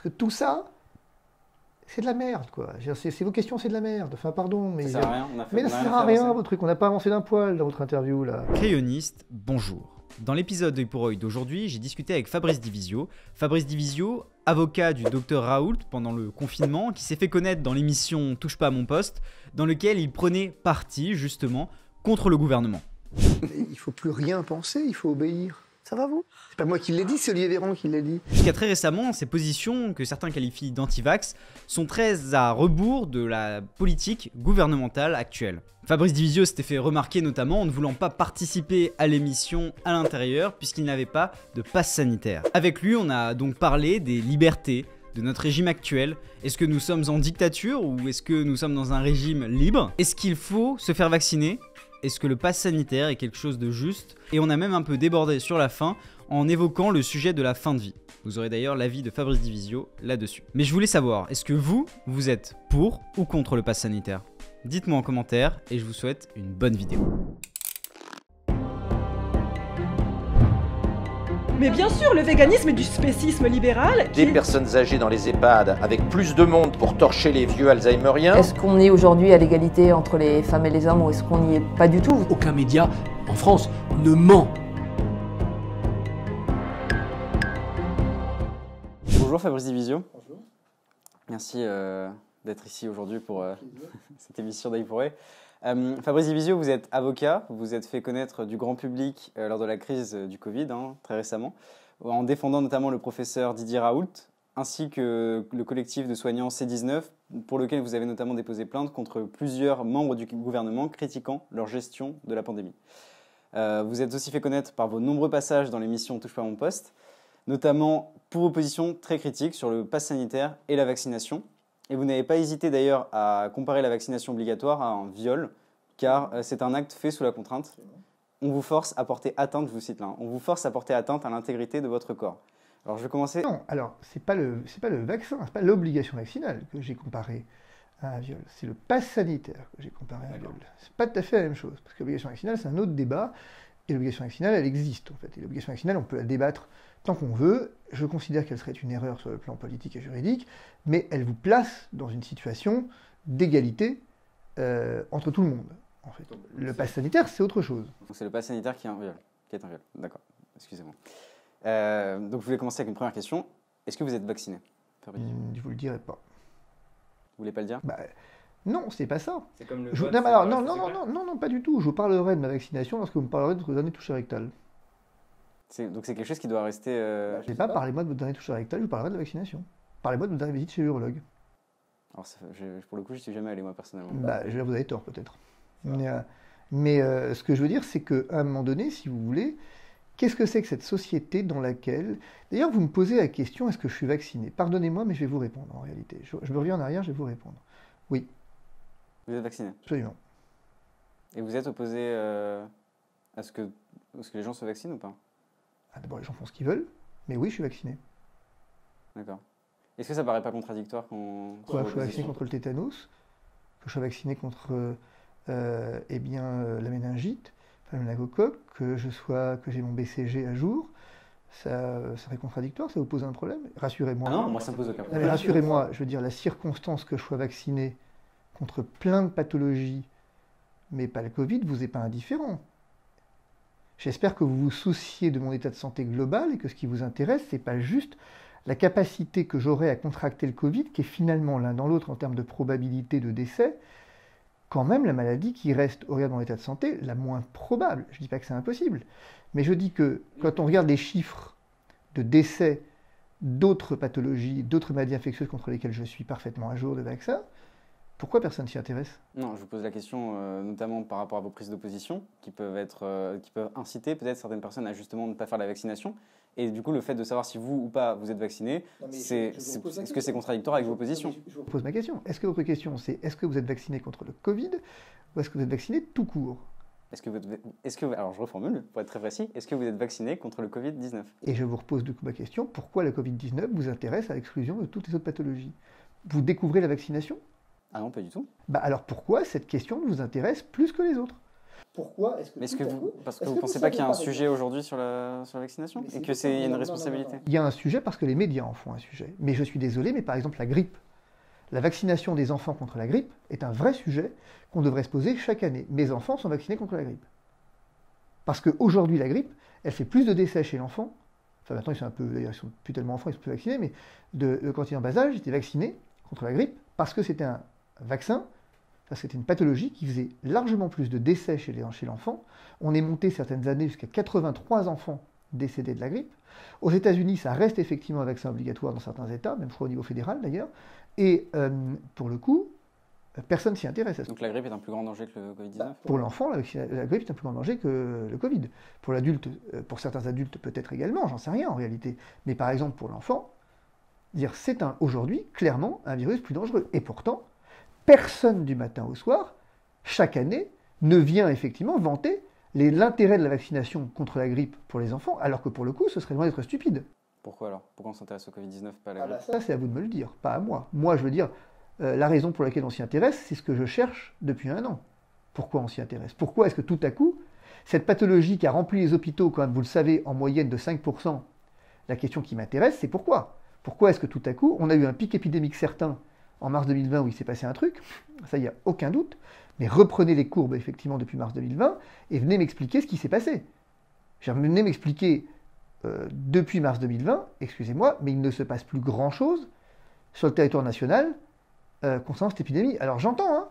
Parce que tout ça, c'est de la merde, quoi. C'est vos questions, c'est de la merde. Enfin, pardon, mais... Ça sert à rien. Mais ça sert à rien, votre truc. On n'a pas avancé d'un poil dans votre interview, là. Crayonniste, bonjour. Dans l'épisode d'Œil pour Œil d'aujourd'hui, j'ai discuté avec Fabrice Divisio. Fabrice Divisio, avocat du docteur Raoult pendant le confinement, qui s'est fait connaître dans l'émission Touche pas à mon poste, dans lequel il prenait parti, justement, contre le gouvernement. Il ne faut plus rien penser, il faut obéir. Ça va, vous? C'est pas moi qui l'ai dit, c'est Olivier Véran qui l'a dit. Jusqu'à très récemment, ces positions, que certains qualifient d'anti-vax, sont très à rebours de la politique gouvernementale actuelle. Fabrice Divisio s'était fait remarquer notamment en ne voulant pas participer à l'émission à l'intérieur puisqu'il n'avait pas de passe sanitaire. Avec lui, on a donc parlé des libertés de notre régime actuel. Est-ce que nous sommes en dictature ou est-ce que nous sommes dans un régime libre? Est-ce qu'il faut se faire vacciner? Est-ce que le pass sanitaire est quelque chose de juste? Et on a même un peu débordé sur la fin en évoquant le sujet de la fin de vie. Vous aurez d'ailleurs l'avis de Fabrice Divisio là-dessus. Mais je voulais savoir, est-ce que vous êtes pour ou contre le pass sanitaire? Dites-moi en commentaire et je vous souhaite une bonne vidéo. Mais bien sûr, le véganisme est du spécisme libéral. Des personnes âgées dans les EHPAD avec plus de monde pour torcher les vieux alzheimeriens. Est-ce qu'on est aujourd'hui à l'égalité entre les femmes et les hommes ou est-ce qu'on n'y est pas du tout? Aucun média en France ne ment. Bonjour Fabrice Divisio. Bonjour. Merci d'être ici aujourd'hui pour cette émission d'Œil pour Œil. Fabrice Divisio, vous êtes avocat, vous vous êtes fait connaître du grand public lors de la crise du Covid, très récemment, en défendant notamment le professeur Didier Raoult, ainsi que le collectif de soignants C19, pour lequel vous avez notamment déposé plainte contre plusieurs membres du gouvernement critiquant leur gestion de la pandémie. Vous êtes aussi fait connaître par vos nombreux passages dans l'émission Touche pas à mon poste, notamment pour vos positions très critiques sur le pass sanitaire et la vaccination. Et vous n'avez pas hésité d'ailleurs à comparer la vaccination obligatoire à un viol, car c'est un acte fait sous la contrainte. On vous force à porter atteinte, je vous cite là, on vous force à porter atteinte à l'intégrité de votre corps. Alors je vais commencer... Non, alors c'est pas le vaccin, c'est pas l'obligation vaccinale que j'ai comparé à un viol, c'est le pass sanitaire que j'ai comparé à un viol. C'est pas tout à fait la même chose, parce que l'obligation vaccinale c'est un autre débat, et l'obligation vaccinale elle existe en fait. Et l'obligation vaccinale on peut la débattre tant qu'on veut, je considère qu'elle serait une erreur sur le plan politique et juridique, mais elle vous place dans une situation d'égalité entre tout le monde. En fait. Le pass sanitaire, c'est autre chose. C'est le pass sanitaire qui est un viol. D'accord, excusez-moi. Donc je voulais commencer avec une première question. Est-ce que vous êtes vacciné? Je vous le dirai pas. Vous voulez pas le dire? Non, c'est pas ça. C'est comme le vote, non, pas du tout. Je vous parlerai de ma vaccination lorsque vous me parlerez de votre dernier toucher rectal. Donc c'est quelque chose qui doit rester... Je sais pas, parlez-moi de votre dernier toucher rectal, je vous parlerai de la vaccination. Parlez-moi de votre dernière visite chez l'urologue. Alors pour le coup, je ne suis jamais allé moi personnellement. Vous avez tort peut-être. Mais ce que je veux dire, c'est qu'à un moment donné, si vous voulez, qu'est-ce que c'est que cette société dans laquelle... D'ailleurs, vous me posez la question, est-ce que je suis vacciné? Pardonnez-moi, mais je vais vous répondre en réalité. Je me reviens en arrière, je vais vous répondre. Oui. Vous êtes vacciné? Absolument. Et vous êtes opposé à ce que les gens se vaccinent ou pas? D'abord, les gens font ce qu'ils veulent, mais oui, je suis vacciné. D'accord. Est-ce que ça paraît pas contradictoire qu'on... Je suis vacciné contre le tétanos, que je suis vacciné contre la méningite, le méningocoque, que j'ai mon BCG à jour, ça serait contradictoire, ça vous pose un problème? Rassurez-moi. Ah non, moi ça me pose aucun problème. Rassurez-moi, je veux dire, la circonstance que je sois vacciné contre plein de pathologies, mais pas le Covid, vous est pas indifférent. J'espère que vous vous souciez de mon état de santé global et que ce qui vous intéresse, c'est pas juste la capacité que j'aurai à contracter le Covid, qui est finalement l'un dans l'autre en termes de probabilité de décès, quand même la maladie qui reste, au regard de mon état de santé, la moins probable. Je ne dis pas que c'est impossible, mais je dis que quand on regarde les chiffres de décès d'autres pathologies, d'autres maladies infectieuses contre lesquelles je suis parfaitement à jour de vaccin, pourquoi personne s'y intéresse? Non, je vous pose la question notamment par rapport à vos prises d'opposition qui peuvent inciter peut-être certaines personnes à justement ne pas faire la vaccination. Et du coup, le fait de savoir si vous ou pas vous êtes vacciné, est-ce que c'est contradictoire avec vos positions? Je vous pose ma question. Est-ce que votre question c'est est-ce que vous êtes vacciné contre le Covid ou est-ce que vous êtes vacciné tout court? Alors je reformule pour être très précis, est-ce que vous êtes vacciné contre le Covid-19? Et je vous repose du coup ma question, pourquoi le Covid-19 vous intéresse à l'exclusion de toutes les autres pathologies? Vous découvrez la vaccination? Ah non, pas du tout. Alors pourquoi cette question vous intéresse plus que les autres? Pourquoi est-ce que Mais parce que est-ce vous que pensez vous pas qu'il y a un savez pas, sujet aujourd'hui sur la vaccination et que c'est une responsabilité? Il y a un sujet parce que les médias en font un sujet. Mais je suis désolé, mais par exemple la grippe. La vaccination des enfants contre la grippe est un vrai sujet qu'on devrait se poser chaque année. Mes enfants sont vaccinés contre la grippe. Parce qu'aujourd'hui, la grippe, elle fait plus de décès chez l'enfant. Enfin, maintenant, ils sont plus tellement enfants, ils sont plus vaccinés, mais quand ils étaient en bas âge, ils étaient vaccinés contre la grippe parce que c'était un vaccin, c'était une pathologie qui faisait largement plus de décès chez l'enfant. On est monté certaines années jusqu'à 83 enfants décédés de la grippe. Aux États-Unis, ça reste effectivement un vaccin obligatoire dans certains États, même je crois au niveau fédéral d'ailleurs. Et pour le coup, personne s'y intéresse à ça. Donc la grippe est un plus grand danger que le Covid-19? Pour l'enfant, la grippe est un plus grand danger que le Covid. Pour l'adulte, pour certains adultes peut-être également, j'en sais rien en réalité. Mais par exemple pour l'enfant, c'est aujourd'hui clairement un virus plus dangereux. Et pourtant, personne du matin au soir, chaque année, ne vient effectivement vanter l'intérêt de la vaccination contre la grippe pour les enfants, alors que pour le coup, ce serait loin d'être stupide. Pourquoi alors? Pourquoi on s'intéresse au Covid-19, pas à la grippe? Ça, c'est à vous de me le dire, pas à moi. Moi, je veux dire, la raison pour laquelle on s'y intéresse, c'est ce que je cherche depuis 1 an. Pourquoi on s'y intéresse? Pourquoi est-ce que tout à coup, cette pathologie qui a rempli les hôpitaux, quand même, vous le savez, en moyenne de 5%, la question qui m'intéresse, c'est pourquoi? Pourquoi est-ce que tout à coup, on a eu un pic épidémique certain en mars 2020 où il s'est passé un truc, ça, il n'y a aucun doute, mais reprenez les courbes, effectivement, depuis mars 2020, et venez m'expliquer ce qui s'est passé. Venez m'expliquer, depuis mars 2020, excusez-moi, mais il ne se passe plus grand-chose sur le territoire national concernant cette épidémie. Alors j'entends, hein,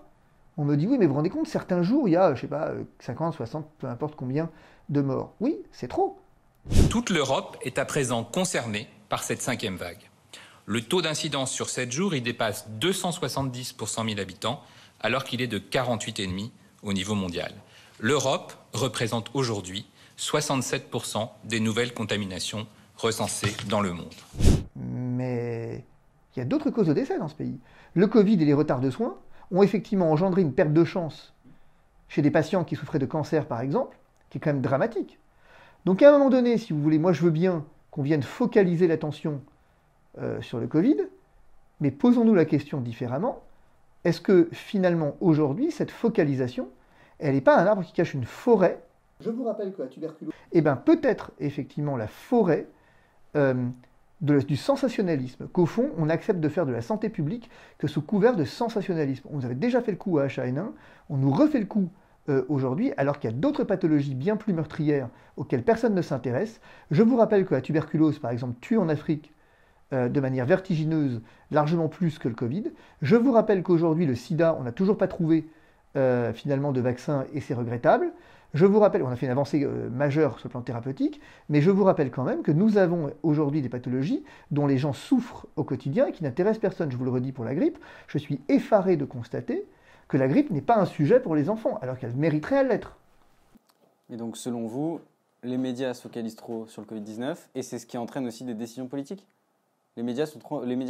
on me dit, oui, mais vous vous rendez compte, certains jours, il y a, je sais pas, 50, 60, peu importe combien de morts. Oui, c'est trop. Toute l'Europe est à présent concernée par cette 5e vague. Le taux d'incidence sur 7 jours, il dépasse 270 pour 100 000 habitants, alors qu'il est de 48,5 au niveau mondial. L'Europe représente aujourd'hui 67% des nouvelles contaminations recensées dans le monde. Mais il y a d'autres causes de décès dans ce pays. Le Covid et les retards de soins ont effectivement engendré une perte de chance chez des patients qui souffraient de cancer, par exemple, qui est quand même dramatique. Donc à un moment donné, si vous voulez, moi je veux bien qu'on vienne focaliser l'attention sur le Covid, mais posons-nous la question différemment. Est-ce que finalement, aujourd'hui, cette focalisation, elle n'est pas un arbre qui cache une forêt? Je vous rappelle que la tuberculose... Eh bien, peut-être effectivement la forêt du sensationnalisme, qu'au fond, on accepte de faire de la santé publique que sous couvert de sensationnalisme. On nous avait déjà fait le coup à H1N1, on nous refait le coup aujourd'hui, alors qu'il y a d'autres pathologies bien plus meurtrières auxquelles personne ne s'intéresse. Je vous rappelle que la tuberculose, par exemple, tue en Afrique de manière vertigineuse, largement plus que le Covid. Je vous rappelle qu'aujourd'hui, le sida, on n'a toujours pas trouvé finalement de vaccin et c'est regrettable. Je vous rappelle, on a fait une avancée majeure sur le plan thérapeutique, mais je vous rappelle quand même que nous avons aujourd'hui des pathologies dont les gens souffrent au quotidien et qui n'intéressent personne. Je vous le redis pour la grippe, je suis effaré de constater que la grippe n'est pas un sujet pour les enfants, alors qu'elle mériterait à l'être. Et donc, selon vous, les médias se focalisent trop sur le Covid-19 et c'est ce qui entraîne aussi des décisions politiques? Les médias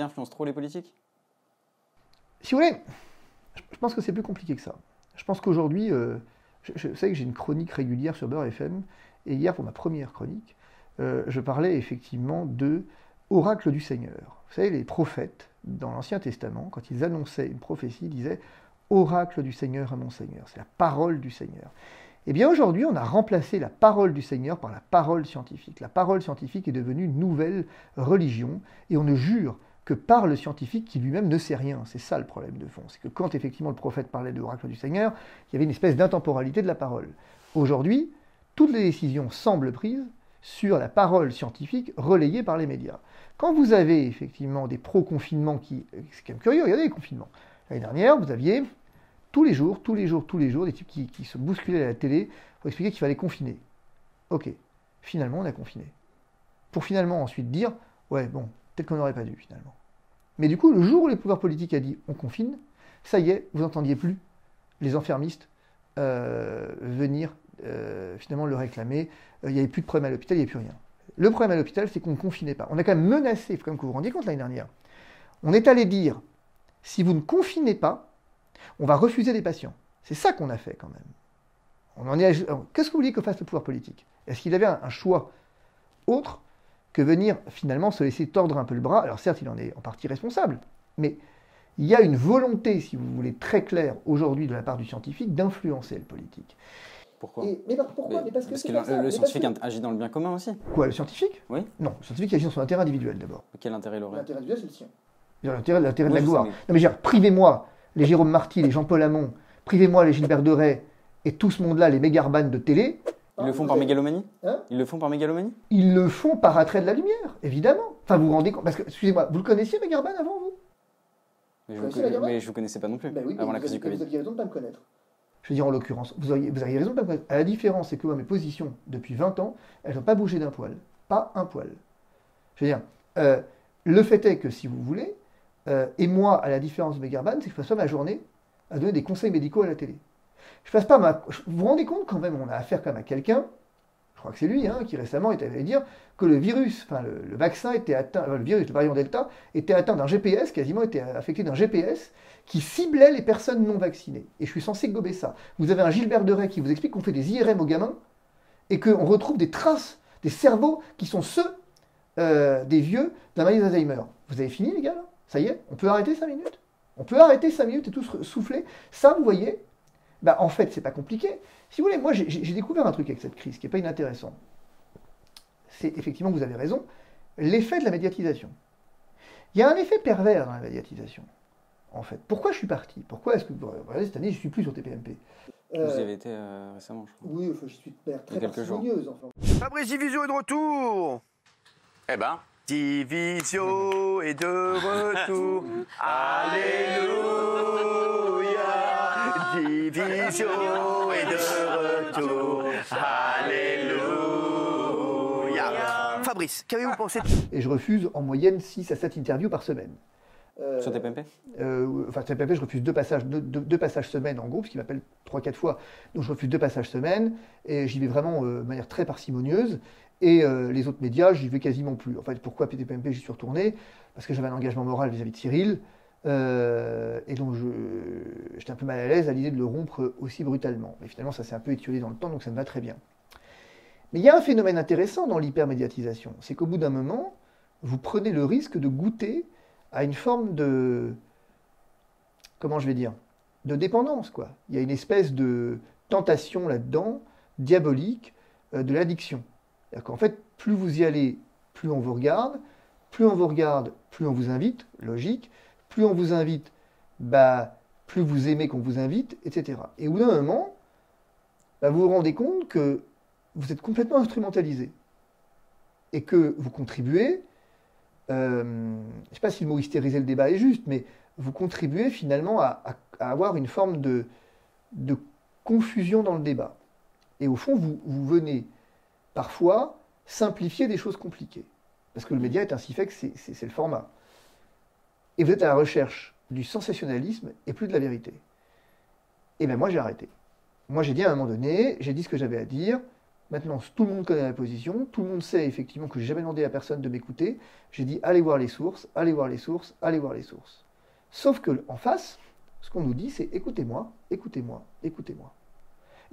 influencent trop les politiques? Si vous voulez, je pense que c'est plus compliqué que ça. Je pense qu'aujourd'hui, je sais que j'ai une chronique régulière sur Beurre FM, et hier, pour ma première chronique, je parlais effectivement de oracle du Seigneur. Vous savez, les prophètes, dans l'Ancien Testament, quand ils annonçaient une prophétie, ils disaient « Oracle du Seigneur à mon Seigneur ». C'est la parole du Seigneur. Eh bien aujourd'hui, on a remplacé la parole du Seigneur par la parole scientifique. La parole scientifique est devenue une nouvelle religion, et on ne jure que par le scientifique qui lui-même ne sait rien. C'est ça le problème de fond. C'est que quand effectivement le prophète parlait de l'oracle du Seigneur, il y avait une espèce d'intemporalité de la parole. Aujourd'hui, toutes les décisions semblent prises sur la parole scientifique relayée par les médias. Quand vous avez effectivement des pro-confinements c'est quand même curieux, regardez les confinements. L'année dernière, vous aviez tous les jours, des types qui se bousculaient à la télé pour expliquer qu'il fallait confiner. Ok, finalement on a confiné. Pour finalement ensuite dire, ouais bon, peut-être qu'on n'aurait pas dû finalement. Mais du coup, le jour où les pouvoirs politiques a dit on confine, ça y est, vous n'entendiez plus les enfermistes venir finalement le réclamer. Il n'y avait plus de problème à l'hôpital, il n'y avait plus rien. Le problème à l'hôpital, c'est qu'on ne confinait pas. On a quand même menacé, il faut quand même que vous vous rendiez compte l'année dernière. On est allé dire, si vous ne confinez pas, on va refuser des patients. C'est ça qu'on a fait quand même. Qu'est-ce que vous vouliez que fasse le pouvoir politique? Est-ce qu'il avait un choix autre que venir finalement se laisser tordre un peu le bras? Alors certes, il en est en partie responsable, mais il y a une volonté, si vous voulez, très claire aujourd'hui de la part du scientifique d'influencer le politique. Pourquoi? Pourquoi? Mais parce que c'est comme ça. Le scientifique agit dans le bien commun aussi. Quoi, le scientifique? Oui. Non, le scientifique agit dans son intérêt individuel d'abord. Quel intérêt il aurait? L'intérêt individuel, c'est le sien. L'intérêt de Oui, la je gloire. sais, mais- Non mais je veux dire, privez-moi les Jérôme Marty, les Jean-Paul Hamon, privez-moi les Gilbert Deray et tout ce monde-là, les mégarbanes de télé. Ils le font par mégalomanie? Hein? Ils le font par mégalomanie? Ils le font par attrait de la lumière, évidemment. Enfin, vous vous rendez compte, parce que, excusez-moi, vous le connaissiez, Megarban, avant vous? Mais Vous connaissez Megarban? je vous connaissais pas non plus, Ben oui, avant la crise du vous Covid. aviez raison de ne pas me connaître. Je veux dire, en l'occurrence, vous auriez raison de ne pas me connaître. La différence, c'est que moi, mes positions, depuis 20 ans, elles n'ont pas bougé d'un poil. Pas un poil. Je veux dire, le fait est que, si vous voulez, et moi, à la différence de Megarban, c'est que je passe pas ma journée à donner des conseils médicaux à la télé. Je passe pas ma... Vous vous rendez compte, quand même, on a affaire quand même à quelqu'un, je crois que c'est lui, qui récemment était allé dire que le virus, enfin le vaccin était atteint, le virus, le variant Delta, était atteint d'un GPS, quasiment était affecté d'un GPS, qui ciblait les personnes non vaccinées. Et je suis censé gober ça. Vous avez un Gilbert Deray qui vous explique qu'on fait des IRM aux gamins, et qu'on retrouve des traces, des cerveaux qui sont ceux des vieux d'un maladie d'Alzheimer. Vous avez fini, les gars, là? Ça y est? On peut arrêter 5 minutes? On peut arrêter 5 minutes et tous souffler? Ça, vous voyez, bah, en fait, c'est pas compliqué. Si vous voulez, moi, j'ai découvert un truc avec cette crise qui n'est pas inintéressant. C'est effectivement, vous avez raison, l'effet de la médiatisation. Il y a un effet pervers dans la médiatisation, en fait. Pourquoi je suis parti? Pourquoi est-ce que, regardez, cette année, je ne suis plus sur TPMP? Vous y avez été récemment, je crois. Oui, enfin, je suis très Il y a quelques jours. parcimonieuse, enfin. Fabrice Divisio est de retour. Eh ben, Divisio est de retour. Alléluia. Divisio est de retour. Alléluia. Fabrice, qu'avez-vous pensé? Et je refuse en moyenne 6 à 7 interviews par semaine. Sur TPMP? Enfin, TPMP, je refuse deux passages semaine en groupe, ce qui m'appelle 3-4 fois. Donc je refuse 2 passages semaine, et j'y vais vraiment de manière très parcimonieuse. Et les autres médias, j'y vais quasiment plus. En fait, pourquoi TPMP, j'y suis retourné? Parce que j'avais un engagement moral vis-à-vis de Cyril, et donc j'étais un peu mal à l'aise à l'idée de le rompre aussi brutalement. Mais finalement, ça s'est un peu étiolé dans le temps, donc ça me va très bien. Mais il y a un phénomène intéressant dans l'hypermédiatisation, c'est qu'au bout d'un moment, vous prenez le risque de goûter à une forme de, comment je vais dire, de dépendance, quoi. Il y a une espèce de tentation là-dedans, diabolique, de l'addiction. C'est-à-dire qu'en fait, plus vous y allez, plus on vous regarde, plus on vous invite, logique, plus on vous invite, bah, plus vous aimez qu'on vous invite, etc. Et au bout d'un moment, bah, vous vous rendez compte que vous êtes complètement instrumentalisé et que vous contribuez, je ne sais pas si le mot hystériser le débat est juste, mais vous contribuez finalement à avoir une forme de confusion dans le débat. Et au fond, vous venez parfois simplifier des choses compliquées. Parce que le média est ainsi fait que c'est le format. Et vous êtes à la recherche du sensationnalisme et plus de la vérité. Et bien moi j'ai arrêté. Moi j'ai dit à un moment donné, j'ai dit ce que j'avais à dire. Maintenant tout le monde connaît ma position, tout le monde sait effectivement que je n'ai jamais demandé à personne de m'écouter. J'ai dit allez voir les sources, allez voir les sources, allez voir les sources. Sauf que en face, ce qu'on nous dit c'est écoutez-moi, écoutez-moi, écoutez-moi.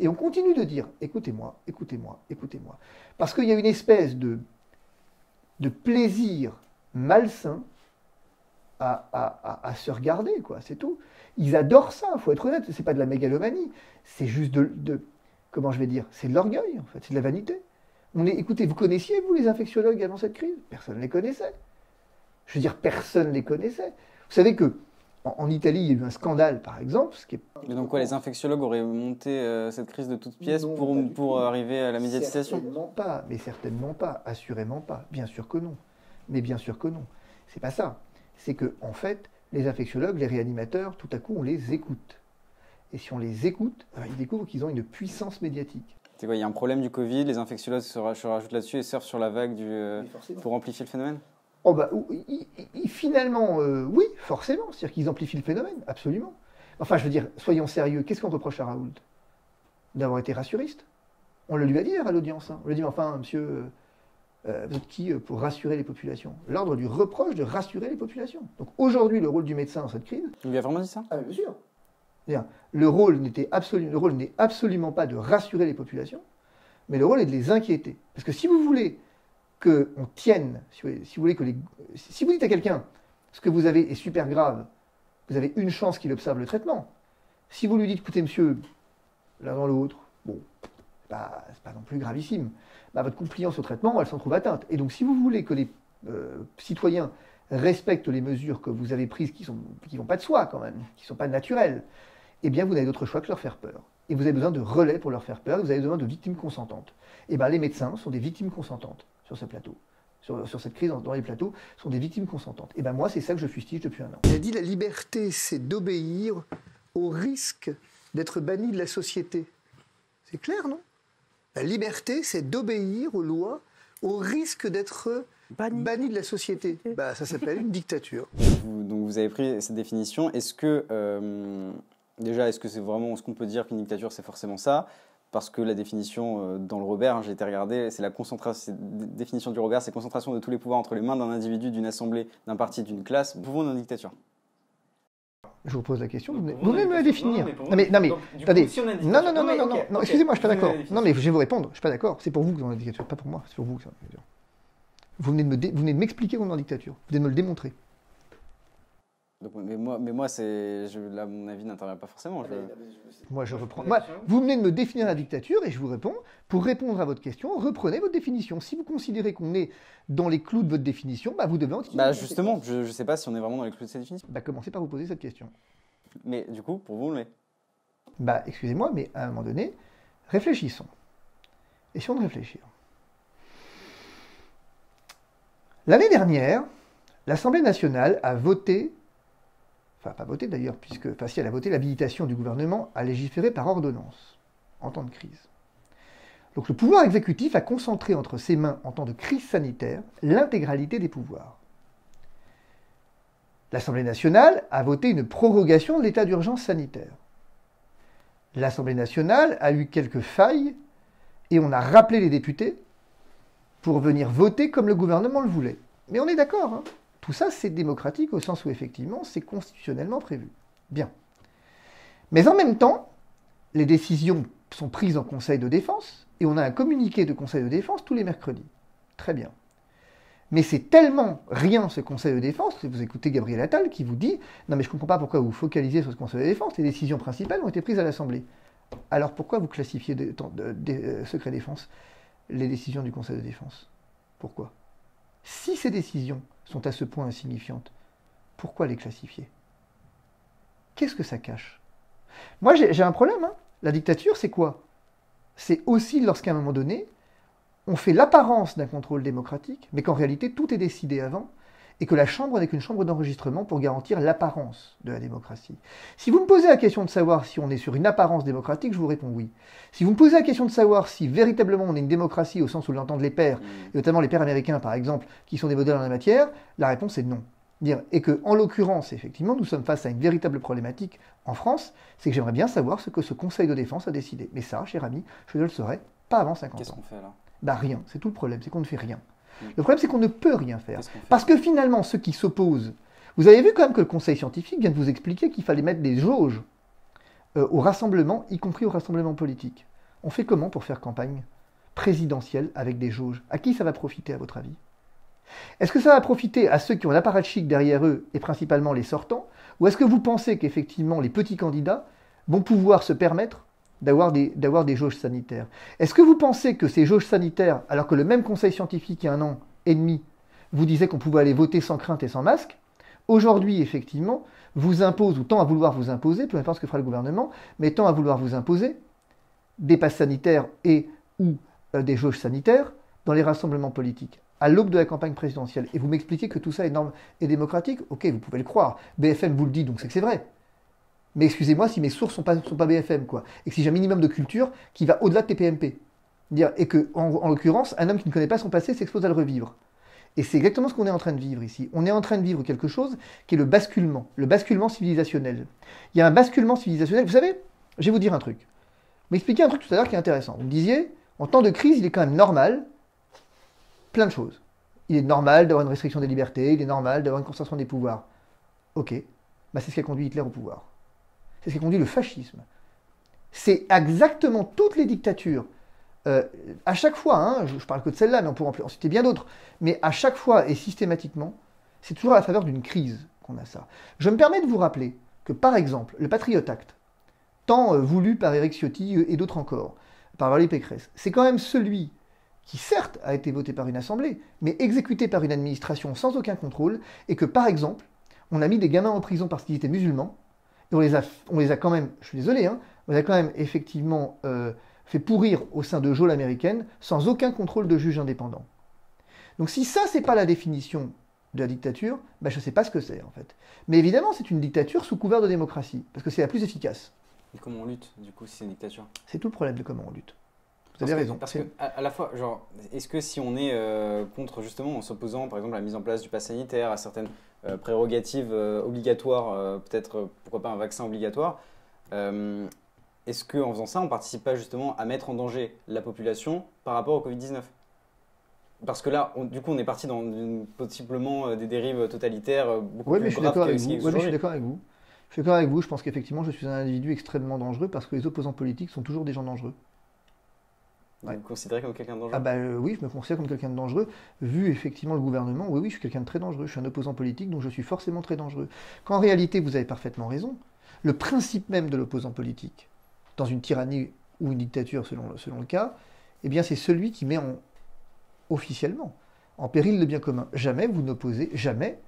Et on continue de dire écoutez-moi, écoutez-moi, écoutez-moi. Parce qu'il y a une espèce de plaisir malsain à se regarder, quoi, c'est tout. Ils adorent ça, il faut être honnête, c'est pas de la mégalomanie, c'est juste comment je vais dire, c'est de l'orgueil, en fait, c'est de la vanité. Écoutez, vous connaissiez, vous, les infectiologues avant cette crise? Personne ne les connaissait. Je veux dire, personne ne les connaissait. Vous savez que en Italie, il y a eu un scandale, par exemple. Mais donc quoi, les infectiologues auraient monté cette crise de toutes pièces pour arriver à la médiatisation? Certainement pas, assurément pas. Bien sûr que non. Mais bien sûr que non. C'est pas ça. C'est que, en fait, les infectiologues, les réanimateurs, tout à coup, on les écoute. Et si on les écoute, ils découvrent qu'ils ont une puissance médiatique. C'est quoi, il y a un problème du Covid, les infectiologues se rajoutent là-dessus et surfent sur la vague pour amplifier le phénomène? Oh bah, finalement, oui, forcément. C'est-à-dire qu'ils amplifient le phénomène, absolument. Enfin, je veux dire, soyons sérieux, qu'est-ce qu'on reproche à Raoult? D'avoir été rassuriste. On le lui a dit à l'audience. On lui a dit, enfin, monsieur, vous êtes qui pour rassurer les populations? L'ordre lui reproche de rassurer les populations. Donc aujourd'hui, le rôle du médecin dans cette crise... Il lui a vraiment dit ça? Ah, bien sûr. Le rôle n'est absolument pas de rassurer les populations, mais le rôle est de les inquiéter. Parce que si vous voulez qu'on tienne, si vous dites à quelqu'un ce que vous avez est super grave, vous avez une chance qu'il observe le traitement. Si vous lui dites, écoutez monsieur, l'un dans l'autre, bon, bah, c'est pas non plus gravissime. Bah, votre compliance au traitement, elle s'en trouve atteinte. Et donc, si vous voulez que les citoyens respectent les mesures que vous avez prises, qui vont pas de soi quand même, qui sont pas naturelles, eh bien, vous n'avez d'autre choix que leur faire peur. Et vous avez besoin de relais pour leur faire peur, et vous avez besoin de victimes consentantes. Et bien, les médecins sont des victimes consentantes sur ce plateau. Sur cette crise dans les plateaux, sont des victimes consentantes. Et bien moi, c'est ça que je fustige depuis un an. Il a dit la liberté, c'est d'obéir au risque d'être banni de la société. C'est clair, non? La liberté, c'est d'obéir aux lois au risque d'être banni de la société. Bah, ça s'appelle une dictature. Donc vous avez pris cette définition. Est-ce que, déjà, est-ce que c'est vraiment ce qu'on peut dire qu'une dictature, c'est forcément ça? Parce que la définition dans le Robert, hein, j'ai été regarder, c'est la définition du Robert, c'est concentration de tous les pouvoirs entre les mains d'un individu, d'une assemblée, d'un parti, d'une classe. Pouvons dans une dictature. Je vous pose la question, vous venez de me la définir. Non mais attendez. Non, excusez-moi, je suis pas d'accord. Non mais je vais vous répondre, je suis pas d'accord. C'est pour vous que vous êtes en dictature, pas pour moi, c'est pour vous que c'est en dictature. Vous venez de m'expliquer qu'on est en dictature, vous venez de me le démontrer. Donc, mais moi là, mon avis n'intervient pas forcément. Moi, je reprends. Vous venez de me définir la dictature et je vous réponds. Pour répondre à votre question, reprenez votre définition. Si vous considérez qu'on est dans les clous de votre définition, bah, vous devez en tirer. Bah, justement, je ne sais pas si on est vraiment dans les clous de cette définition. Bah, commencez par vous poser cette question. Mais du coup, pour vous, on l'est. Bah, excusez-moi, mais à un moment donné, réfléchissons. Essayons de réfléchir. L'année dernière, l'Assemblée nationale a voté. Enfin, pas voté d'ailleurs, si elle a voté l'habilitation du gouvernement à légiférer par ordonnance, en temps de crise. Donc le pouvoir exécutif a concentré entre ses mains, en temps de crise sanitaire, l'intégralité des pouvoirs. L'Assemblée nationale a voté une prorogation de l'état d'urgence sanitaire. L'Assemblée nationale a eu quelques failles, et on a rappelé les députés pour venir voter comme le gouvernement le voulait. Mais on est d'accord, hein. Tout ça, c'est démocratique au sens où, effectivement, c'est constitutionnellement prévu. Bien. Mais en même temps, les décisions sont prises en Conseil de défense, et on a un communiqué de Conseil de défense tous les mercredis. Très bien. Mais c'est tellement rien, ce Conseil de défense, vous écoutez Gabriel Attal qui vous dit « Non mais je ne comprends pas pourquoi vous focalisez sur ce Conseil de défense, les décisions principales ont été prises à l'Assemblée. » Alors pourquoi vous classifiez secret défense les décisions du Conseil de défense? Pourquoi? Si ces décisions sont à ce point insignifiantes, pourquoi les classifier? Qu'est-ce que ça cache? Moi, j'ai un problème. Hein. La dictature, c'est quoi? C'est aussi lorsqu'à un moment donné, on fait l'apparence d'un contrôle démocratique, mais qu'en réalité, tout est décidé avant, et que la Chambre n'est qu'une chambre d'enregistrement pour garantir l'apparence de la démocratie. Si vous me posez la question de savoir si on est sur une apparence démocratique, je vous réponds oui. Si vous me posez la question de savoir si véritablement on est une démocratie au sens où l'entendent les pairs, et notamment les pairs américains par exemple, qui sont des modèles en la matière, la réponse est non. Et que, en l'occurrence, effectivement, nous sommes face à une véritable problématique en France, c'est que j'aimerais bien savoir ce que ce Conseil de défense a décidé. Mais ça, cher ami, je ne le saurais pas avant 50 ans. Qu'est-ce qu'on fait là? Bah rien, c'est tout le problème, c'est qu'on ne fait rien. Le problème, c'est qu'on ne peut rien faire. Parce que finalement, ceux qui s'opposent... Vous avez vu quand même que le Conseil scientifique vient de vous expliquer qu'il fallait mettre des jauges au rassemblement, y compris au rassemblement politique. On fait comment pour faire campagne présidentielle avec des jauges? À qui ça va profiter, à votre avis? Est-ce que ça va profiter à ceux qui ont l'apparatchik derrière eux, et principalement les sortants? Ou est-ce que vous pensez qu'effectivement, les petits candidats vont pouvoir se permettre d'avoir des jauges sanitaires? Est-ce que vous pensez que ces jauges sanitaires, alors que le même conseil scientifique il y a un an et demi vous disait qu'on pouvait aller voter sans crainte et sans masque, aujourd'hui effectivement vous impose, ou tend à vouloir vous imposer, peu importe ce que fera le gouvernement, mais tend à vouloir vous imposer des passes sanitaires et ou des jauges sanitaires dans les rassemblements politiques, à l'aube de la campagne présidentielle. Et vous m'expliquez que tout ça est norme et démocratique? Ok, vous pouvez le croire. BFM vous le dit, donc c'est que c'est vrai. Mais excusez-moi si mes sources sont pas BFM, quoi. Et que si j'ai un minimum de culture qui va au-delà de TPMP. Et que, en l'occurrence, un homme qui ne connaît pas son passé s'expose à le revivre. Et c'est exactement ce qu'on est en train de vivre ici. On est en train de vivre quelque chose qui est le basculement civilisationnel. Il y a un basculement civilisationnel. Vous savez, je vais vous dire un truc. Vous m'expliquez un truc tout à l'heure qui est intéressant. Vous me disiez, en temps de crise, il est quand même normal, plein de choses. Il est normal d'avoir une restriction des libertés, il est normal d'avoir une concentration des pouvoirs. Ok, bah c'est ce qui a conduit Hitler au pouvoir. C'est ce qui a conduit le fascisme. C'est exactement toutes les dictatures. À chaque fois, hein, je parle que de celle-là, mais on pourrait en citer bien d'autres, mais à chaque fois et systématiquement, c'est toujours à la faveur d'une crise qu'on a ça. Je me permets de vous rappeler que, par exemple, le Patriot Act, tant voulu par Éric Ciotti et d'autres encore, par Valérie Pécresse, c'est quand même celui qui certes a été voté par une assemblée, mais exécuté par une administration sans aucun contrôle, et que par exemple, on a mis des gamins en prison parce qu'ils étaient musulmans, et on les a quand même, je suis désolé, hein, on les a quand même effectivement fait pourrir au sein de geôles américaines sans aucun contrôle de juge indépendant. Donc si ça, c'est pas la définition de la dictature, ben, je sais pas ce que c'est en fait. Mais évidemment, c'est une dictature sous couvert de démocratie, parce que c'est la plus efficace. Et comment on lutte, du coup, si c'est une dictature? C'est tout le problème de comment on lutte. Vous avez raison. Parce que, à la fois, genre, est-ce que si on est contre, justement, en s'opposant, par exemple, à la mise en place du pass sanitaire, à certaines prérogatives obligatoires, peut-être, pourquoi pas un vaccin obligatoire, est-ce qu'en faisant ça, on ne participe pas justement à mettre en danger la population par rapport au Covid-19? Parce que là, du coup, on est parti dans possiblement des dérives totalitaires beaucoup plus graves que ce qui existe aujourd'hui. Je suis d'accord avec vous. Je suis d'accord avec vous. Je pense qu'effectivement, je suis un individu extrêmement dangereux parce que les opposants politiques sont toujours des gens dangereux. Vous vous considérez comme quelqu'un de dangereux? Ah bah oui, je me considère comme quelqu'un de dangereux. Vu effectivement le gouvernement, oui, je suis quelqu'un de très dangereux. Je suis un opposant politique, donc je suis forcément très dangereux. Quand en réalité, vous avez parfaitement raison, le principe même de l'opposant politique, dans une tyrannie ou une dictature selon le cas, eh bien c'est celui qui met officiellement en péril le bien commun. Jamais vous n'opposez, jamais,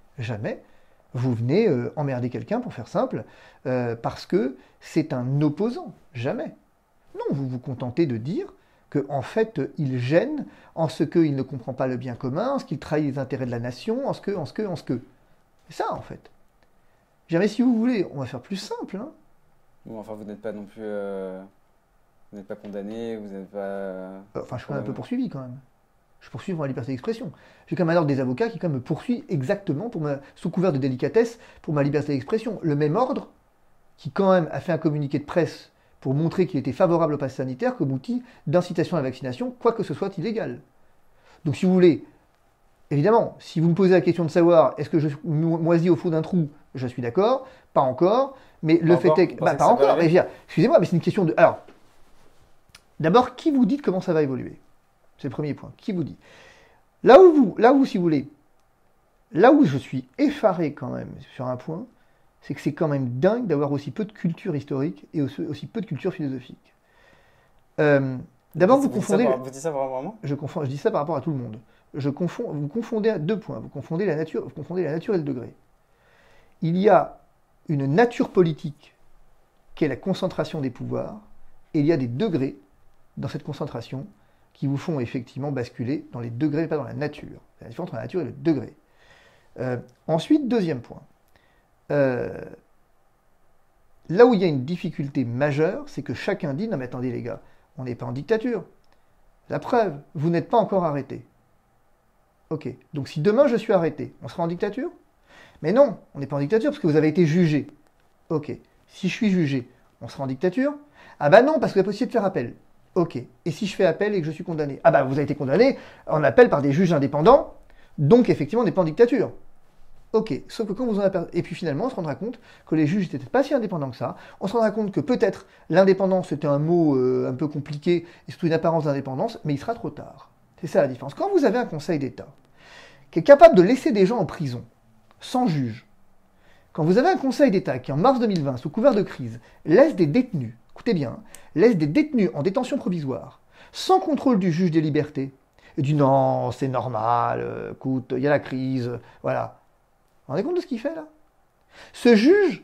vous venez emmerder quelqu'un, pour faire simple, parce que c'est un opposant. Jamais. Non, vous vous contentez de dire qu'en fait, il gêne en ce qu'il ne comprend pas le bien commun, en ce qu'il trahit les intérêts de la nation, en ce que. C'est ça, en fait. Jamais, si vous voulez, on va faire plus simple. Hein. Bon, enfin, vous n'êtes pas non plus... vous n'êtes pas condamné, vous n'êtes pas... Enfin, je suis un peu poursuivi, quand même. Je poursuis pour ma liberté d'expression. J'ai quand même un ordre des avocats qui, quand même, me poursuit exactement, sous couvert de délicatesse, pour ma liberté d'expression. Le même ordre qui, quand même, a fait un communiqué de presse pour montrer qu'il était favorable au pass sanitaire comme outil d'incitation à la vaccination, quoi que ce soit illégal. Donc si vous voulez, évidemment, si vous me posez la question de savoir est-ce que je moisis au fond d'un trou, je suis d'accord, pas encore, mais le fait est que... pas encore, mais excusez-moi, mais c'est une question de... Alors, d'abord, qui vous dit comment ça va évoluer? C'est le premier point. Qui vous dit? Là où, si vous voulez, là où je suis effaré quand même sur un point, c'est que c'est quand même dingue d'avoir aussi peu de culture historique et aussi peu de culture philosophique. D'abord, vous confondez... Vous dites ça vraiment? Je dis ça par rapport à tout le monde. Vous confondez à deux points. Vous confondez la nature et le degré. Il y a une nature politique qui est la concentration des pouvoirs, et il y a des degrés dans cette concentration qui vous font effectivement basculer dans les degrés, pas dans la nature. C'est la différence entre la nature et le degré. Ensuite, deuxième point. Là où il y a une difficulté majeure, c'est que chacun dit « Non mais attendez les gars, on n'est pas en dictature. La preuve, vous n'êtes pas encore arrêté. » Ok, donc si demain je suis arrêté, on sera en dictature? Mais non, on n'est pas en dictature parce que vous avez été jugé. Ok, si je suis jugé, on sera en dictature? Ah bah non, parce que vous avez possibilité de faire appel. Ok, et si je fais appel et que je suis condamné? Ah bah vous avez été condamné en appel par des juges indépendants, donc effectivement on n'est pas en dictature. Ok, sauf que quand vous en avez... Et puis finalement, on se rendra compte que les juges n'étaient pas si indépendants que ça. On se rendra compte que peut-être l'indépendance, c'était un mot un peu compliqué, et surtout une apparence d'indépendance, mais il sera trop tard. C'est ça la différence. Quand vous avez un Conseil d'État qui est capable de laisser des gens en prison, sans juge, quand vous avez un Conseil d'État qui, en mars 2020, sous couvert de crise, laisse des détenus, écoutez bien, laisse des détenus en détention provisoire, sans contrôle du juge des libertés, et dit non, c'est normal, écoute, il y a la crise, voilà. Vous vous rendez compte de ce qu'il fait là? Ce juge,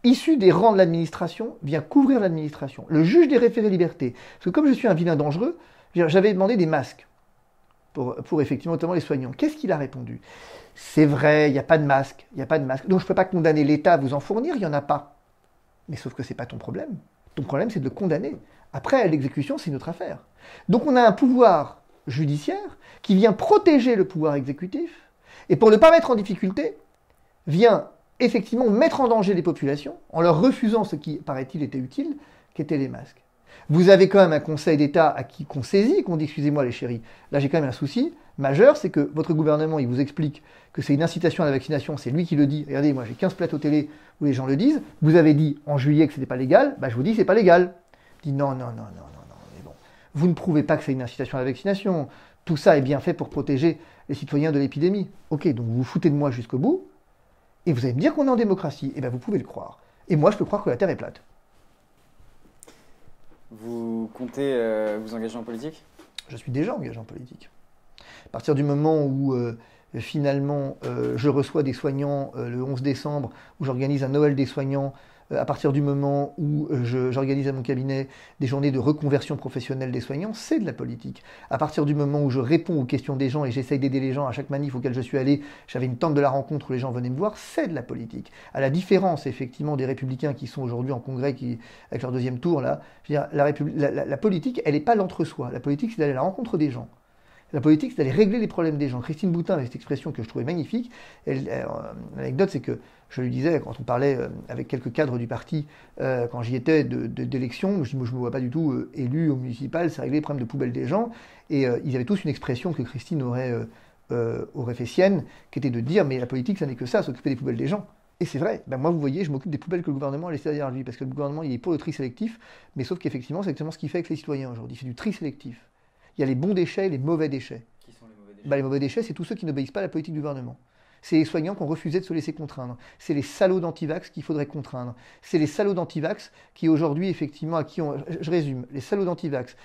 issu des rangs de l'administration, vient couvrir l'administration. Le juge des référés liberté. Parce que comme je suis un vilain dangereux, j'avais demandé des masques pour effectivement notamment les soignants. Qu'est-ce qu'il a répondu? C'est vrai, il n'y a pas de masque, il n'y a pas de masque. Donc je ne peux pas condamner l'État à vous en fournir, il n'y en a pas. Mais sauf que ce n'est pas ton problème. Ton problème, c'est de le condamner. Après, l'exécution, c'est une autre affaire. Donc on a un pouvoir judiciaire qui vient protéger le pouvoir exécutif, et pour ne pas mettre en difficulté, vient effectivement mettre en danger les populations en leur refusant ce qui, paraît-il, était utile, qu'étaient les masques. Vous avez quand même un Conseil d'État à qui qu'on saisit, qu'on dit « excusez-moi les chéris ». Là, j'ai quand même un souci majeur, c'est que votre gouvernement, il vous explique que c'est une incitation à la vaccination, c'est lui qui le dit. Regardez, moi j'ai 15 plateaux télé où les gens le disent. Vous avez dit en juillet que c'était pas légal, bah, je vous dis c'est pas légal. Je dis non, mais bon. Vous ne prouvez pas que c'est une incitation à la vaccination. Tout ça est bien fait pour protéger les citoyens de l'épidémie. Ok, donc vous vous foutez de moi jusqu'au bout, et vous allez me dire qu'on est en démocratie. Eh bien, vous pouvez le croire. Et moi, je peux croire que la Terre est plate. Vous comptez vous engager en politique? Je suis déjà engagé en politique. À partir du moment où finalement je reçois des soignants le 11 décembre, où j'organise un Noël des soignants, à partir du moment où j'organise à mon cabinet des journées de reconversion professionnelle des soignants, c'est de la politique. À partir du moment où je réponds aux questions des gens et j'essaye d'aider les gens à chaque manif auquel je suis allé, j'avais une tente de la rencontre où les gens venaient me voir, c'est de la politique. À la différence effectivement des républicains qui sont aujourd'hui en congrès avec leur deuxième tour, là, je veux dire, la politique, elle n'est pas l'entre-soi. La politique, c'est d'aller à la rencontre des gens. La politique, c'est d'aller régler les problèmes des gens. Christine Boutin avait cette expression que je trouvais magnifique. L'anecdote, c'est que je lui disais, quand on parlait avec quelques cadres du parti, quand j'y étais d'élection, je ne me vois pas du tout élu au municipal, c'est régler les problèmes de poubelle des gens. Et ils avaient tous une expression que Christine aurait fait sienne, qui était de dire, mais la politique, ça n'est que ça, s'occuper des poubelles des gens. Et c'est vrai, ben moi vous voyez, je m'occupe des poubelles que le gouvernement a laissées derrière lui, parce que le gouvernement il est pour le tri sélectif, mais sauf qu'effectivement c'est exactement ce qu'il fait avec les citoyens aujourd'hui, il fait du tri sélectif. Il y a les bons déchets et les mauvais déchets. Qui sont les mauvais déchets? Les mauvais déchets, c'est tous ceux qui n'obéissent pas à la politique du gouvernement. C'est les soignants qui ont refusé de se laisser contraindre. C'est les salauds d'antivax qu'il faudrait contraindre. C'est les salauds d'antivax qui aujourd'hui, effectivement, je résume, les salauds d'antivax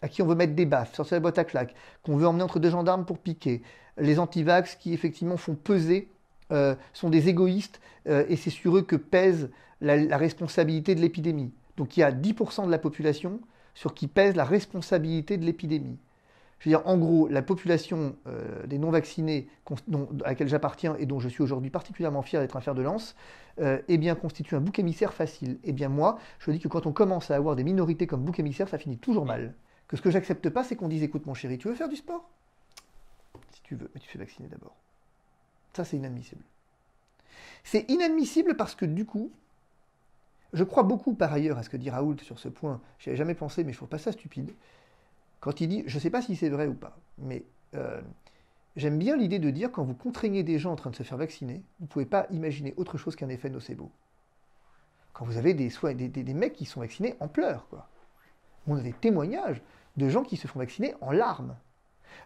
à qui on veut mettre des baffes, sortir la boîte à claques, qu'on veut emmener entre deux gendarmes pour piquer. Les antivax qui, effectivement, font peser, sont des égoïstes, et c'est sur eux que pèse la responsabilité de l'épidémie. Donc il y a 10% de la population sur qui pèse la responsabilité de l'épidémie. Je veux dire, en gros, la population des non-vaccinés à laquelle j'appartiens et dont je suis aujourd'hui particulièrement fier d'être un fer de lance, eh bien, constitue un bouc émissaire facile. Eh bien, moi, je dis que quand on commence à avoir des minorités comme bouc émissaire, ça finit toujours mal. Que ce que j'accepte pas, c'est qu'on dise, écoute mon chéri, tu veux faire du sport? Si tu veux, mais tu te fais vacciner d'abord. Ça, c'est inadmissible. C'est inadmissible parce que, du coup, je crois beaucoup par ailleurs à ce que dit Raoult sur ce point. J'y avais jamais pensé, mais je trouve pas ça stupide. Quand il dit, je ne sais pas si c'est vrai ou pas, mais j'aime bien l'idée de dire quand vous contraignez des gens en train de se faire vacciner, vous ne pouvez pas imaginer autre chose qu'un effet nocebo. Quand vous avez des mecs qui sont vaccinés en pleurs, quoi. On a des témoignages de gens qui se font vacciner en larmes.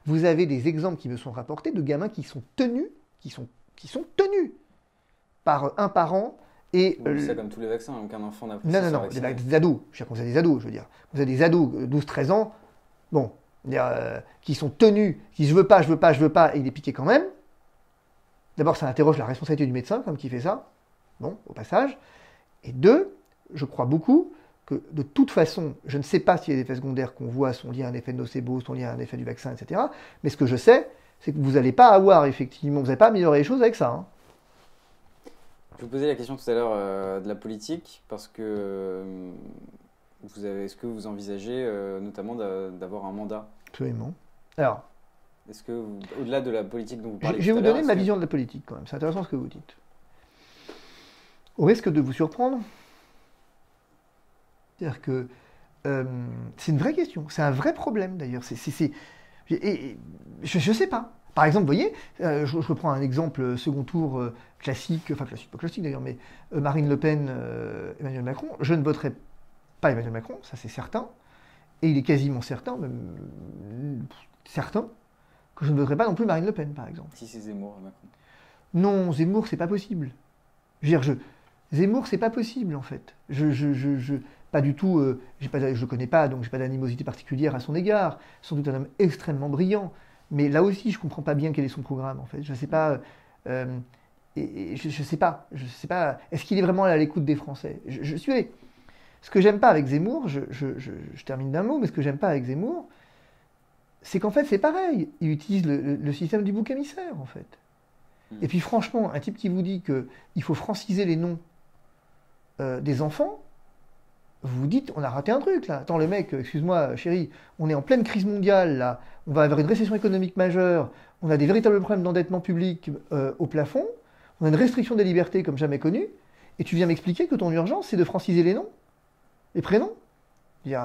Vous avez des exemples qui me sont rapportés de gamins qui sont tenus par un parent. Et c'est comme tous les vaccins, aucun enfant n'a pris Non, des ados. Je veux dire, vous avez des ados, je veux dire. Vous avez des ados, 12-13 ans, bon, qui sont tenus, qui je veux pas, et il est piqué quand même. D'abord, ça interroge la responsabilité du médecin, comme qui fait ça. Bon, au passage. Et deux, je crois beaucoup que de toute façon, je ne sais pas si les effets secondaires qu'on voit sont liés à un effet de nocebo, sont liés à un effet du vaccin, etc. Mais ce que je sais, c'est que vous n'allez pas avoir effectivement, vous n'allez pas améliorer les choses avec ça. Hein. Je vous posais la question tout à l'heure de la politique, parce que est-ce que vous envisagez notamment d'avoir un mandat? Absolument. Alors, est-ce que, au-delà de la politique dont vous parlez je vais vous donner ma vision de la politique quand même, c'est intéressant ce que vous dites. Au risque de vous surprendre, c'est-à-dire que c'est une vraie question, c'est un vrai problème d'ailleurs. Je ne sais pas. Par exemple, vous voyez, je reprends un exemple second tour classique, enfin classique, pas classique d'ailleurs, mais Marine Le Pen, Emmanuel Macron, je ne voterai pas Emmanuel Macron, ça c'est certain, et il est quasiment certain, même certain, que je ne voterai pas non plus Marine Le Pen, par exemple. Si c'est Zemmour, Macron. Non, Zemmour, c'est pas possible. Je veux dire, Zemmour, c'est pas possible en fait. Pas du tout, je le connais pas, donc j'ai pas d'animosité particulière à son égard. Sans doute un homme extrêmement brillant. Mais là aussi, je ne comprends pas bien quel est son programme, en fait. Je ne sais pas. Je sais pas. Est-ce qu'il est vraiment à l'écoute des Français? Ce que j'aime pas avec Zemmour, je termine d'un mot, mais ce que j'aime pas avec Zemmour, c'est qu'en fait, c'est pareil. Il utilise le système du bouc émissaire, en fait. Et puis, franchement, un type qui vous dit qu'il faut franciser les noms des enfants, vous vous dites, on a raté un truc là. Attends, le mec, excuse-moi, chérie, on est en pleine crise mondiale là. On va avoir une récession économique majeure. On a des véritables problèmes d'endettement public au plafond. On a une restriction des libertés comme jamais connue. Et tu viens m'expliquer que ton urgence, c'est de franciser les noms, les prénoms. Dire,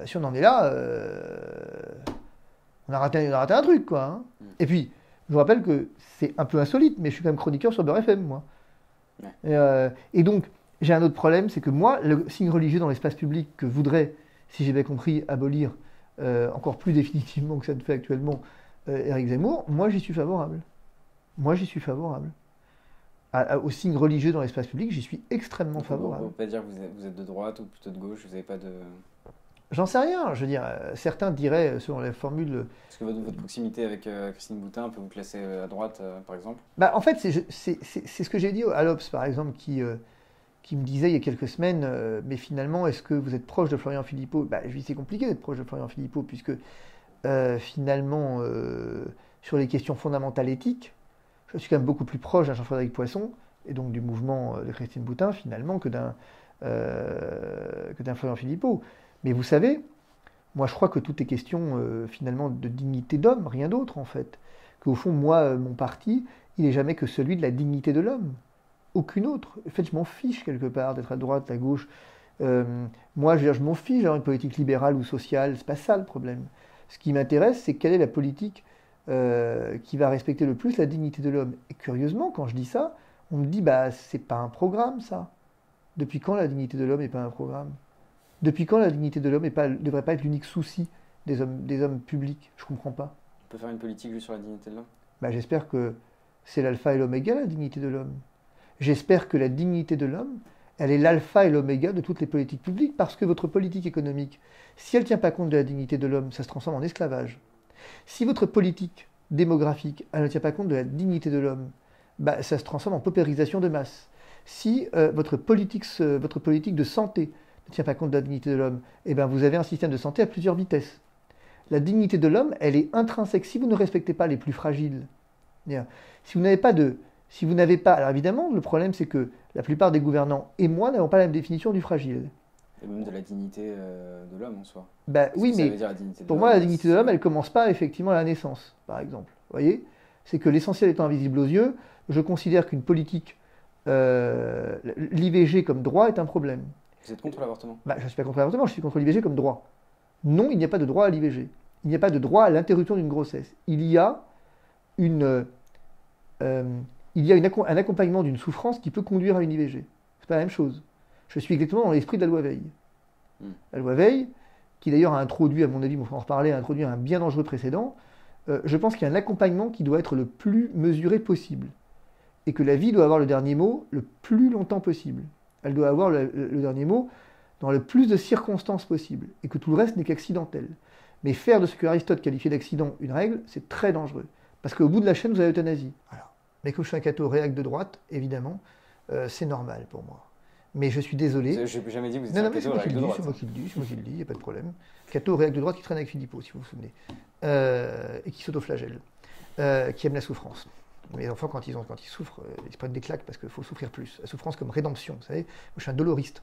si on en est là, on a raté un truc quoi. Hein. Et puis, je vous rappelle que c'est un peu insolite, mais je suis quand même chroniqueur sur Beurre FM, moi. Et donc. J'ai un autre problème, c'est que moi, le signe religieux dans l'espace public que voudrait, si j'ai bien compris, abolir encore plus définitivement que ça le fait actuellement Éric Zemmour, moi j'y suis favorable. aux signes religieux dans l'espace public, j'y suis extrêmement favorable. On peut pas dire que vous êtes de droite ou plutôt de gauche, vous n'avez pas de... J'en sais rien, je veux dire, certains diraient, selon la formule... Est-ce que votre proximité avec Christine Boutin peut vous classer à droite, par exemple? En fait, c'est ce que j'ai dit à l'Obs, par exemple, qui me disait il y a quelques semaines, mais finalement, est-ce que vous êtes proche de Florian Philippot? Je lui dis, c'est compliqué d'être proche de Florian Philippot, puisque finalement, sur les questions fondamentales éthiques, je suis quand même beaucoup plus proche d'un Jean-Frédéric Poisson, et donc du mouvement de Christine Boutin, finalement, que d'un Florian Philippot. Mais vous savez, moi je crois que tout est question finalement de dignité d'homme, rien d'autre en fait. Qu'au fond, moi, mon parti, il n'est jamais que celui de la dignité de l'homme. Aucune autre. En fait, je m'en fiche quelque part d'être à droite, à gauche. Moi, je m'en fiche d'avoir une politique libérale ou sociale, c'est pas ça le problème. Ce qui m'intéresse, c'est quelle est la politique qui va respecter le plus la dignité de l'homme. Et curieusement, quand je dis ça, on me dit, c'est pas un programme ça. Depuis quand la dignité de l'homme n'est pas un programme? Depuis quand la dignité de l'homme ne devrait pas être l'unique souci des hommes publics? Je ne comprends pas. On peut faire une politique juste sur la dignité de l'homme? J'espère que c'est l'alpha et l'oméga, la dignité de l'homme. J'espère que la dignité de l'homme, elle est l'alpha et l'oméga de toutes les politiques publiques, parce que votre politique économique, si elle ne tient pas compte de la dignité de l'homme, ça se transforme en esclavage. Si votre politique démographique, elle ne tient pas compte de la dignité de l'homme, ça se transforme en paupérisation de masse. Si votre politique de santé ne tient pas compte de la dignité de l'homme, vous avez un système de santé à plusieurs vitesses. La dignité de l'homme, elle est intrinsèque. Si vous ne respectez pas les plus fragiles, si vous n'avez pas, alors évidemment, le problème c'est que la plupart des gouvernants et moi n'avons pas la même définition du fragile. Et même de la dignité de l'homme en soi. Oui, mais pour moi, la dignité de l'homme, elle ne commence pas effectivement à la naissance, par exemple. Vous voyez? C'est que l'essentiel étant invisible aux yeux, je considère qu'une politique, l'IVG comme droit est un problème. Vous êtes contre l'avortement? Je ne suis pas contre l'avortement, je suis contre l'IVG comme droit. Non, il n'y a pas de droit à l'IVG. Il n'y a pas de droit à l'interruption d'une grossesse. Il y a un accompagnement d'une souffrance qui peut conduire à une IVG. C'est pas la même chose. Je suis exactement dans l'esprit de la loi Veil. La loi Veil, qui d'ailleurs a introduit, à mon avis, on va en reparler, a introduit un bien dangereux précédent. Je pense qu'il y a un accompagnement qui doit être le plus mesuré possible. Et que la vie doit avoir le dernier mot le plus longtemps possible. Elle doit avoir le dernier mot dans le plus de circonstances possible, et que tout le reste n'est qu'accidentel. Mais faire de ce que Aristote qualifiait d'accident une règle, c'est très dangereux. Parce qu'au bout de la chaîne, vous avez l'euthanasie. Voilà. Mais que je suis un catho réac de droite, évidemment, c'est normal pour moi. Mais je suis désolé. Je n'ai jamais dit que vous étiez un catho réac de droite. C'est moi qui le dis, il n'y a pas de problème. Catho réac de droite qui traîne avec Philippot, si vous vous souvenez. Et qui s'autoflagelle, qui aime la souffrance. Mes enfants, quand ils souffrent, ils se prennent des claques parce qu'il faut souffrir plus. La souffrance comme rédemption, vous savez. Moi, je suis un doloriste.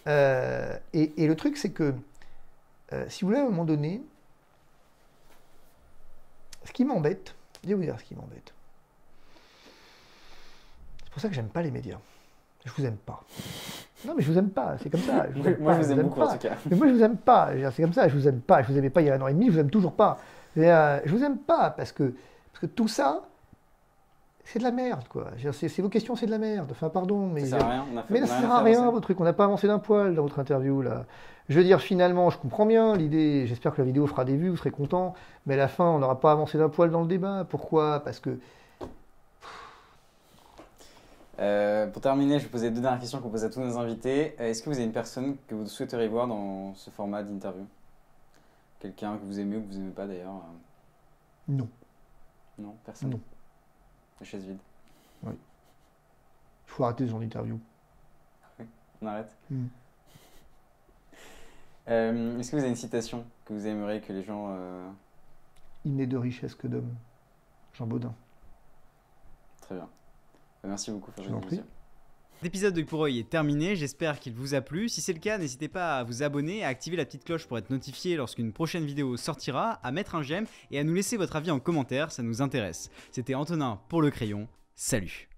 Et le truc, c'est que, si vous voulez, à un moment donné, ce qui m'embête, je vais vous dire ce qui m'embête. C'est pour ça que j'aime pas les médias. Je vous aime pas. Non, mais je vous aime pas, c'est comme ça. Moi, je vous aime beaucoup, en tout cas. Mais moi, je vous aime pas. C'est comme ça, je vous aime pas. Je vous aimais pas il y a 1 an et demi, je vous aime toujours pas. Je vous aime pas parce que tout ça, c'est de la merde, quoi. C'est vos questions, c'est de la merde. Enfin, pardon, mais ça sert à rien. Mais ça sert à rien, vos trucs. On n'a pas avancé d'un poil dans votre interview, là. Je veux dire, finalement, je comprends bien l'idée. J'espère que la vidéo fera des vues, vous serez contents. Mais à la fin, on n'aura pas avancé d'un poil dans le débat. Pourquoi? Parce que... pour terminer, je vais poser 2 dernières questions qu'on pose à tous nos invités. Est-ce que vous avez une personne que vous souhaiteriez voir dans ce format d'interview? Quelqu'un que vous aimez ou que vous n'aimez pas, d'ailleurs? Non. Non, personne? Non. La chaise vide. Oui. Il faut arrêter ce genre d'interview. Oui, on arrête. Est-ce que vous avez une citation que vous aimeriez que les gens... Il n'est de richesse que d'homme. Jean Baudin. Très bien. Merci beaucoup. Je vous en prie. L'épisode d'Œil pour Œil est terminé, j'espère qu'il vous a plu. Si c'est le cas, n'hésitez pas à vous abonner, à activer la petite cloche pour être notifié lorsqu'une prochaine vidéo sortira, à mettre un j'aime et à nous laisser votre avis en commentaire, ça nous intéresse. C'était Antonin pour Le Crayon, salut.